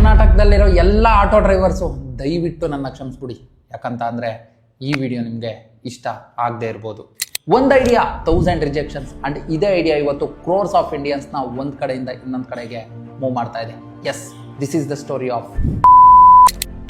ಕರ್ನಾಟಕದಲ್ಲಿರೋ ಎಲ್ಲ auto drivers ದಯವಿಟ್ಟು ನನ್ನ ಕ್ಷಮಿಸ್ಬಿಡಿ. ಯಾಕಂತ ಅಂದರೆ ಈ ವಿಡಿಯೋ ನಿಮಗೆ ಇಷ್ಟ ಆಗದೆ ಇರ್ಬೋದು. ಒಂದು ಐಡಿಯಾ 1000 ರಿಜೆಕ್ಷನ್ಸ್ ಅಂಡ್ ಇದೇ ಐಡಿಯಾ ಇವತ್ತು ಕ್ರೋರ್ಸ್ ಆಫ್ ಇಂಡಿಯನ್ಸ್ನ ಒಂದು ಕಡೆಯಿಂದ ಇನ್ನೊಂದು ಕಡೆಗೆ ಮೂವ್ ಮಾಡ್ತಾ ಇದೆ. Yes, this is the story of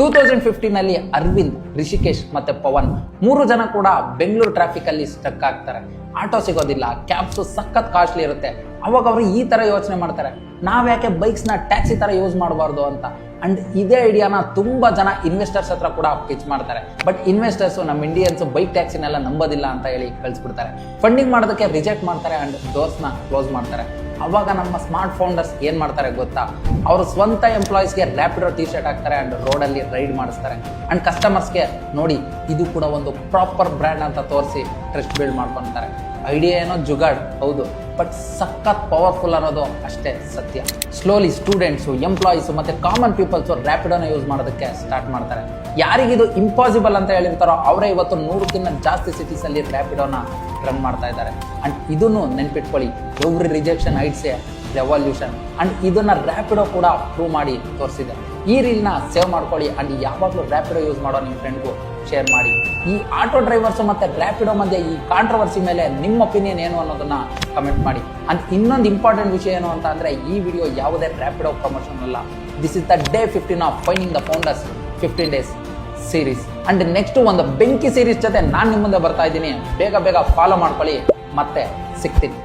2015 Arvind, Rishikesh ಮತ್ತೆ ಪವನ್ 3 ಜನ ಕೂಡ ಬೆಂಗಳೂರು ಟ್ರಾಫಿಕ್ ಅಲ್ಲಿ ಸ್ಟಕ್ ಆಗ್ತಾರೆ. ಆಟೋ ಸಿಗೋದಿಲ್ಲ, ಕ್ಯಾಬ್ಸ್ ಸಖತ್ ಕಾಸ್ಟ್ಲಿ ಇರುತ್ತೆ. ಅವಾಗ ಅವರು ಈ ತರ ಯೋಚನೆ ಮಾಡ್ತಾರೆ, ನಾವ್ಯಾಕೆ ಬೈಕ್ಸ್ನ ಟ್ಯಾಕ್ಸಿ ತರ ಯೂಸ್ ಮಾಡಬಾರ್ದು ಅಂತ. ಅಂಡ್ ಇದೇ ಐಡಿಯಾನ ತುಂಬಾ ಜನ ಇನ್ವೆಸ್ಟರ್ಸ್ ಹತ್ರ ಕೂಡ ಪಿಚ್ ಮಾಡ್ತಾರೆ. ಬಟ್ ಇನ್ವೆಸ್ಟರ್ಸ್ ನಮ್ಮ ಇಂಡಿಯನ್ಸ್ ಬೈಕ್ ಟ್ಯಾಕ್ಸಿನೆಲ್ಲ ನಂಬೋದಿಲ್ಲ ಅಂತ ಹೇಳಿ ಕಳಿಸ್ಬಿಡ್ತಾರೆ. ಫಂಡಿಂಗ್ ಮಾಡೋದಕ್ಕೆ ರಿಜೆಕ್ಟ್ ಮಾಡ್ತಾರೆ ಅಂಡ್ ಡೋರ್ಸ್ನ ಕ್ಲೋಸ್ ಮಾಡ್ತಾರೆ. ಅವಾಗ ನಮ್ಮ ಸ್ಮಾರ್ಟ್ ಫೌಂಡರ್ಸ್ ಏನ್ ಮಾಡ್ತಾರೆ ಗೊತ್ತಾ, ಅವರು ಸ್ವಂತ ಎಂಪ್ಲಾಯೀಸ್ಗೆ ರ್ಯಾಪಿಡೋ ಟಿ ಶರ್ಟ್ ಹಾಕ್ತಾರೆ ಅಂಡ್ ರೋಡಲ್ಲಿ ರೈಡ್ ಮಾಡಿಸ್ತಾರೆ. ಅಂಡ್ ಕಸ್ಟಮರ್ಸ್ಗೆ ನೋಡಿ ಇದು ಕೂಡ ಒಂದು ಪ್ರಾಪರ್ ಬ್ರ್ಯಾಂಡ್ ಅಂತ ತೋರಿಸಿ ಟ್ರಸ್ಟ್ ಬಿಲ್ಡ್ ಮಾಡ್ಕೊತಾರೆ. ಐಡಿಯಾ ಏನೋ ಜುಗಾಡ್ ಹೌದು, ಬಟ್ ಸಖತ್ ಪವರ್ಫುಲ್ ಅನ್ನೋದು ಅಷ್ಟೇ ಸತ್ಯ. ಸ್ಲೋಲಿ ಸ್ಟೂಡೆಂಟ್ಸು, ಎಂಪ್ಲಾಯೀಸು ಮತ್ತೆ ಕಾಮನ್ ಪೀಪಲ್ಸು ರ್ಯಾಪಿಡೋನ ಯೂಸ್ ಮಾಡೋದಕ್ಕೆ ಸ್ಟಾರ್ಟ್ ಮಾಡ್ತಾರೆ. ಯಾರಿಗಿದು ಇಂಪಾಸಿಬಲ್ ಅಂತ ಹೇಳಿರ್ತಾರೋ ಅವರೇ ಇವತ್ತು 100ಕ್ಕಿಂತ ಜಾಸ್ತಿ ಸಿಟೀಸ್ ಅಲ್ಲಿ ರ್ಯಾಪಿಡೋನ ರನ್ ಮಾಡ್ತಾ ಇದ್ದಾರೆ. ಅಂಡ್ ಇದನ್ನು ನೆನ್ಪಿಟ್ಕೊಳ್ಳಿ, every rejection it's a revolution. And ಇದನ್ನ ರ್ಯಾಪಿಡೋ ಕೂಡ ಪ್ರೂವ್ ಮಾಡಿ ತೋರಿಸಿದೆ. ಈ ರೀಲ್ನ ಸೇವ್ ಮಾಡ್ಕೊಳ್ಳಿ ಅಂಡ್ ಯಾವಾಗಲೂ ರ್ಯಾಪಿಡೋ ಯೂಸ್ ಮಾಡೋ ನಿಮ್ಮ ಫ್ರೆಂಡ್ಗೂ ಶೇರ್ ಮಾಡಿ. ಈ ಆಟೋ ಡ್ರೈವರ್ಸ್ ಮತ್ತೆ ರ್ಯಾಪಿಡೋ ಮಧ್ಯೆ ಈ ಕಾಂಟ್ರವರ್ಸಿ ಮೇಲೆ ನಿಮ್ಮ ಒಪಿನಿಯನ್ ಏನು ಅನ್ನೋದನ್ನ ಕಮೆಂಟ್ ಮಾಡಿ. ಅಂಡ್ ಇನ್ನೊಂದು ಇಂಪಾರ್ಟೆಂಟ್ ವಿಷಯ ಏನು ಅಂತ ಅಂದ್ರೆ, ಈ ವಿಡಿಯೋ ಯಾವುದೇ ರ್ಯಾಪಿಡೋ ಪ್ರಮೋಷನ್ ಅಲ್ಲ. This is the day 15 of finding the founders 15 days series. And next ಒಂದು ಬೆಂಕಿ ಸೀರೀಸ್ ಜೊತೆ ನಾನು ನಿಮ್ಮ ಮುಂದೆ ಬರ್ತಾ ಇದ್ದೀನಿ. ಬೇಗ ಫಾಲೋ ಮಾಡ್ಕೊಳ್ಳಿ, ಮತ್ತೆ ಸಿಗ್ತೀನಿ.